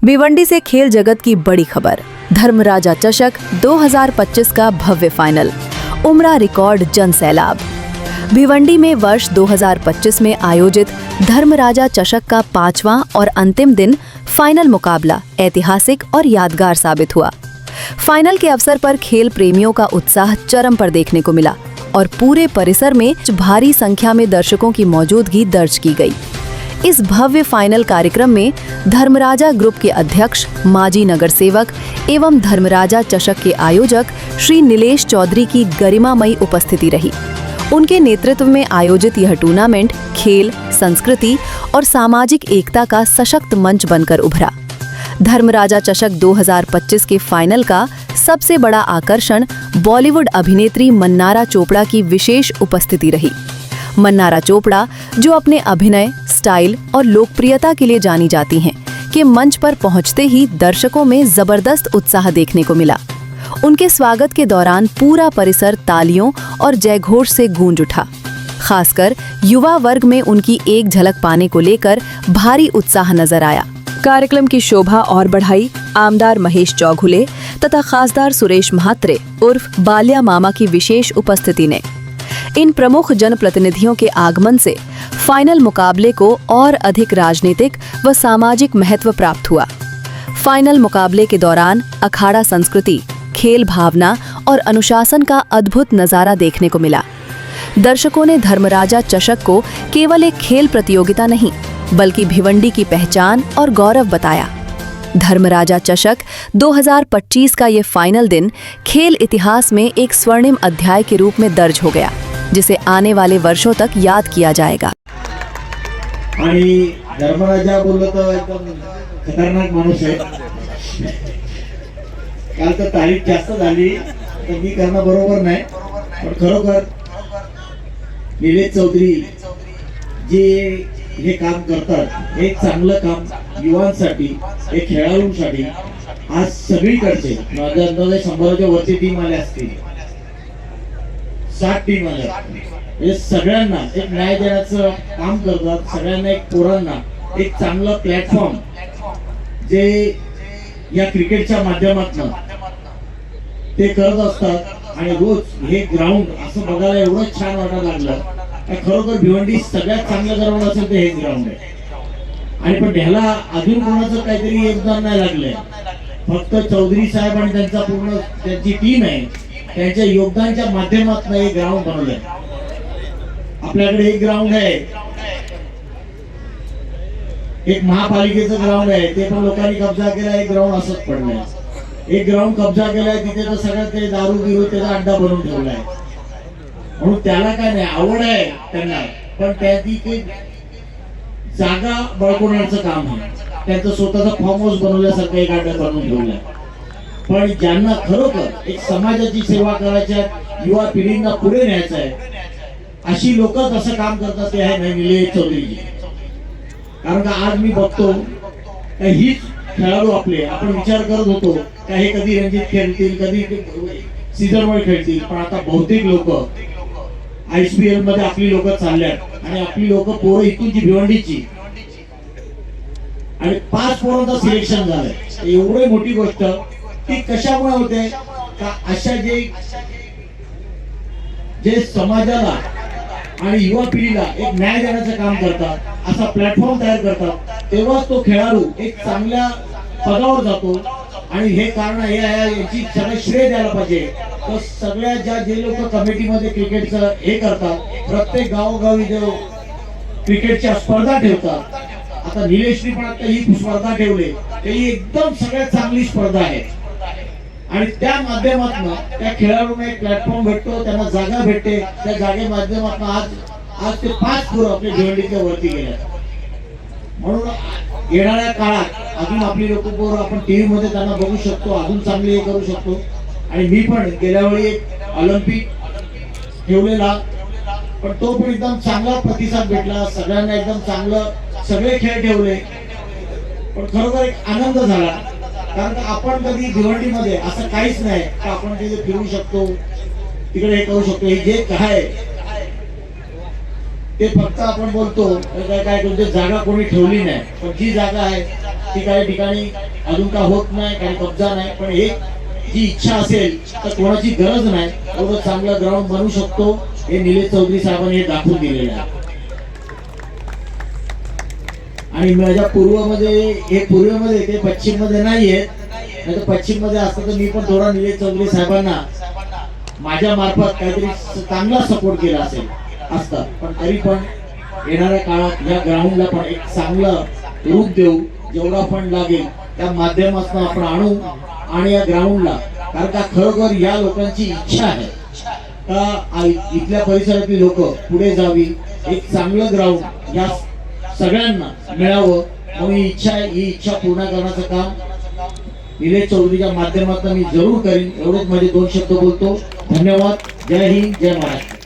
भिवंडी से खेल जगत की बड़ी खबर। धर्मराजा चषक 2025 का भव्य फाइनल, उमड़ा रिकॉर्ड जन सैलाब। भिवंडी में वर्ष 2025 में आयोजित धर्मराजा चषक का 5वां और अंतिम दिन फाइनल मुकाबला ऐतिहासिक और यादगार साबित हुआ। फाइनल के अवसर पर खेल प्रेमियों का उत्साह चरम पर देखने को मिला और पूरे परिसर में भारी संख्या में दर्शकों की मौजूदगी दर्ज की गई। इस भव्य फाइनल कार्यक्रम में धर्मराजा ग्रुप के अध्यक्ष, माजी नगर सेवक एवं धर्मराजा चषक के आयोजक श्री नीलेश चौधरी की गरिमामयी उपस्थिति रही। उनके नेतृत्व में आयोजित यह टूर्नामेंट खेल, संस्कृति और सामाजिक एकता का सशक्त मंच बनकर उभरा। धर्मराजा चषक 2025 के फाइनल का सबसे बड़ा आकर्षण बॉलीवुड अभिनेत्री मन्नारा चोपड़ा की विशेष उपस्थिति रही। मन्नारा चोपड़ा, जो अपने अभिनय, स्टाइल और लोकप्रियता के लिए जानी जाती हैं, के मंच पर पहुंचते ही दर्शकों में जबरदस्त उत्साह देखने को मिला। उनके स्वागत के दौरान पूरा परिसर तालियों और जयघोष से गूंज उठा। खासकर युवा वर्ग में उनकी एक झलक पाने को लेकर भारी उत्साह नजर आया। कार्यक्रम की शोभा और बढ़ाई आमदार महेश चौघुले तथा खासदार सुरेश महात्रे उर्फ बालिया मामा की विशेष उपस्थिति ने। इन प्रमुख जनप्रतिनिधियों के आगमन से फाइनल मुकाबले को और अधिक राजनीतिक व सामाजिक महत्व प्राप्त हुआ। फाइनल मुकाबले के दौरान अखाड़ा संस्कृति, खेल भावना और अनुशासन का अद्भुत नजारा देखने को मिला। दर्शकों ने धर्मराजा चषक को केवल एक खेल प्रतियोगिता नहीं, बल्कि भिवंडी की पहचान और गौरव बताया। धर्मराजा चषक 2025 का ये फाइनल दिन खेल इतिहास में एक स्वर्णिम अध्याय के रूप में दर्ज हो गया, जिसे आने वाले वर्षों तक याद किया जाएगा। आणि धर्मराजा बोललो तर एकदम खतरनाक माणूस आहे। काल तर तारीख जास्त झाली तर मी करणं बरोबर नाही, पण खरोखर निलेश चौधरी जे हे काम करतात, एक चांगलं काम युवांसाठी, एक खेळाडूंसाठी आज सगळीकडचे माझ्या अंदाजे 100च्या वरची टीम आले असतील, 60 टीम आल्या। हे सगळ्यांना एक न्याय देण्याचं काम करतात, सगळ्यांना एक पोरांना एक चांगलं प्लॅटफॉर्म जे या क्रिकेटच्या माध्यमातून ते करत असतात आणि रोज हे ग्राउंड असं बघायला एवढं छान वाटायला लागलं। खरोखर भिवंडी सगळ्यात चांगलं ग्राउंड असेल ते हे ग्राउंड आहे आणि पण ह्याला अजून कोणाचं काहीतरी योगदान नाही लागलंय, फक्त चौधरी साहेब आणि त्यांचा पूर्ण त्यांची टीम आहे, त्यांच्या योगदानाच्या माध्यमातून हे ग्राउंड बनवलंय। आपल्याकडे एक ग्राउंड आहे, एक महापालिकेचं ग्राउंड आहे, ते पण लोकांनी कब्जा केला, एक ग्राउंड असंच पडलंय। एक ग्राउंड कब्जा केलाय, तिथे तर सगळं ते दारू बिरू त्याचा अड्डा बनवून ठेवलाय, म्हणून त्याला काय नाही, आवड आहे त्यांना, पण त्याची जागा बळकवण्याचं काम आहे। त्यांचं स्वतःचा फार्म हाऊस बनवल्यासारखं एक अड्डा बनवून ठेवलाय। पण ज्यांना खरोखर एक समाजाची सेवा करायची, युवा पिढींना पुढे न्यायचं आहे, अशी लोक असं काम करतात, ते आहे निलेश चौधरीजी। कारण का आज मी बघतो हीच खेळाडू आपण विचार करत होतो का हे कधी रणजित खेळतील, कधी सीझनवर खेळतील, पण आता बहुतेक लोक IPL मध्ये आपली लोक चालल्यात आणि आपली लोक पोरं इथून जी भिवंडीची आणि 5 पोरांचं सिलेक्शन झालंय। एवढी मोठी गोष्ट ती कशामुळे होते का अशा जे समाजाला आणि युवा पिढीला एक न्याय देण्याचं काम करतात, असा प्लॅटफॉर्म तयार करतात, तेव्हा तो खेळाडू एक चांगल्या पदावर जातो। आणि हे कारण हे याची सगळं श्रेय द्यायला पाहिजे तर सगळ्या जे लोक कमिटीमध्ये क्रिकेटचं हे करतात, प्रत्येक गावोगावी जो क्रिकेटच्या स्पर्धा ठेवतात, आता निलेशनी पण आता ही स्पर्धा ठेवली, ही एकदम सगळ्यात चांगली स्पर्धा आहे आणि त्या माध्यमातून त्या खेळाडूंना एक प्लॅटफॉर्म भेटतो, त्यांना जागा भेटते। त्या जागे माध्यमातून आज ते 5 पोरं आपल्या भिवंडीच्या वरती गेले। म्हणून येणाऱ्या काळात अजून आपली लोक पोरं आपण टीव्ही मध्ये त्यांना बघू शकतो, अजून चांगली हे करू शकतो। आणि मी पण गेल्या वेळी एक ऑलिम्पिक ठेवलेला, पण तो पण एकदम चांगला प्रतिसाद भेटला, सगळ्यांना एकदम चांगलं सगळे खेळ ठेवले, पण खरोखर एक आनंद झाला। कारण का आपण कधी भिवंडीमध्ये असं काहीच नाही का आपण तिथे फिरू शकतो, तिकडे हे करू शकतो, हे जे काय ते फक्त आपण बोलतो काय तुमची जागा कोणी ठेवली नाही, पण जी जागा आहे ती काही ठिकाणी अजून का होत नाही, काही कब्जा नाही, पण एक जी इच्छा असेल तर कोणाची गरज नाही, एवढं चांगलं ग्राउंड बनवू शकतो हे निलेश चौधरी साहेबांनी हे दाखवून दिलेलं आहे. आणि माझ्या पूर्वेमध्ये ते पश्चिममध्ये नाहीये, नाही तर पश्चिममध्ये असतं तर मी पण थोडा निलेश चौधरी साहेबांना माझ्या मार्फत काहीतरी चांगला सपोर्ट केला असता, पण तरी पण येणाऱ्या काळात या ग्राउंडला पण एक चांगलं रूप देऊ, जेवढा पण लागेल त्या माध्यमातून आपण आणू आणि या ग्राउंडला, कारण का खरोखर या लोकांची इच्छा आहे का इथल्या परिसरातली लोक पुढे जावी, एक चांगलं ग्राउंड या सगळ्यांना मिळावं, म्हणून ही इच्छा पूर्ण करण्याचं काम निलेश चौधरीच्या माध्यमातून मी जरूर करीन. एवढेच माझे 2 शब्द बोलतो. धन्यवाद. जय हिंद, जय महाराष्ट्र.